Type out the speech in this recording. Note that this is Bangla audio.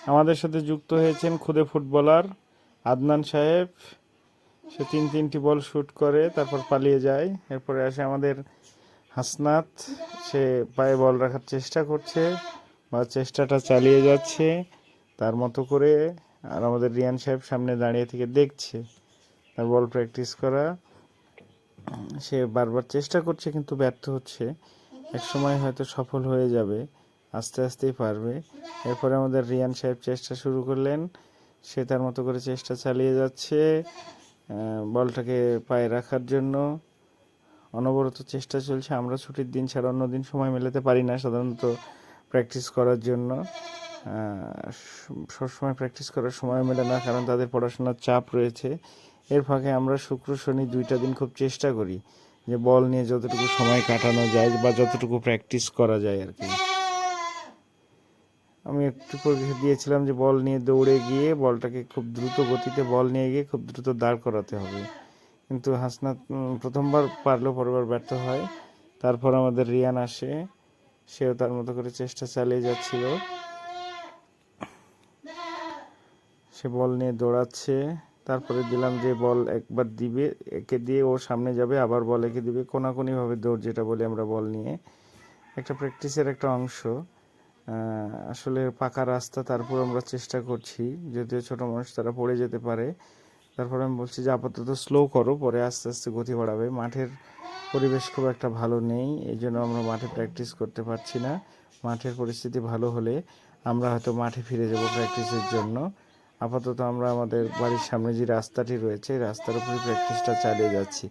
আমাদের সাথে যুক্ত হয়েছেন খুদে ফুটবলার আদনান সাহেব। সে তিনটি বল শুট করে তারপর পালিয়ে যায়। এরপরে আসে আমাদের হাসনাত। সে পায়ে বল রাখার চেষ্টা করছে বা চেষ্টাটা চালিয়ে যাচ্ছে তার মতো করে। আর আমাদের রিয়ান সাহেব সামনে দাঁড়িয়ে থেকে দেখছে তার বল প্র্যাকটিস করা। সে বারবার চেষ্টা করছে কিন্তু ব্যর্থ হচ্ছে। এক সময় হয়তো সফল হয়ে যাবে, আস্তে আস্তেই পারবে। এরপরে আমাদের রিয়ান সাহেব চেষ্টা শুরু করলেন। সে তার মতো করে চেষ্টা চালিয়ে যাচ্ছে বলটাকে পায়ে রাখার জন্য। অনবরত চেষ্টা চলছে। আমরা ছুটির দিন ছাড়া অন্য দিন সময় মেলাতে পারি না সাধারণত প্র্যাকটিস করার জন্য। সবসময় প্র্যাকটিস করার সময় মেলে না, কারণ তাদের পড়াশোনার চাপ রয়েছে। এর ফাঁকে আমরা শুক্র শনি 2টা দিন খুব চেষ্টা করি যে বল নিয়ে যতটুকু সময় কাটানো যায় বা যতটুকু প্র্যাকটিস করা যায় আর কি। আমি একটু পরীক্ষা দিয়েছিলাম যে বল নিয়ে দৌড়ে গিয়ে বলটাকে খুব দ্রুত গতিতে বল নিয়ে গিয়ে খুব দ্রুত দাঁড় করাতে হবে, কিন্তু হাসনাত প্রথমবার পারলেও পরেরবার ব্যর্থ হয়। তারপর আমাদের রিয়ান আসে, সেও তার মতো করে চেষ্টা চালিয়ে যাচ্ছিল। সে বল নিয়ে দৌড়াচ্ছে। তারপরে দিলাম যে বল একবার দিবে, একে দিয়ে ও সামনে যাবে, আবার বল একে দিবে, কোনাকুনিভাবে দৌড় যেটা বলি আমরা বল নিয়ে। একটা প্র্যাকটিসের একটা অংশ। আসলে পাকা রাস্তা, তারপর আমরা চেষ্টা করছি, যদিও ছোটো মানুষ তারা পড়ে যেতে পারে। তারপরে আমি বলছি যে আপাতত স্লো করো, পরে আস্তে আস্তে গতি বাড়াবে। মাঠের পরিবেশ খুব একটা ভালো নেই, এই জন্য আমরা মাঠে প্র্যাকটিস করতে পারছি না। মাঠের পরিস্থিতি ভালো হলে আমরা হয়তো মাঠে ফিরে যাব প্র্যাকটিসের জন্য। আপাতত আমরা আমাদের বাড়ির সামনে যে রাস্তাটি রয়েছে, রাস্তার উপরে প্র্যাকটিসটা চালিয়ে যাচ্ছি।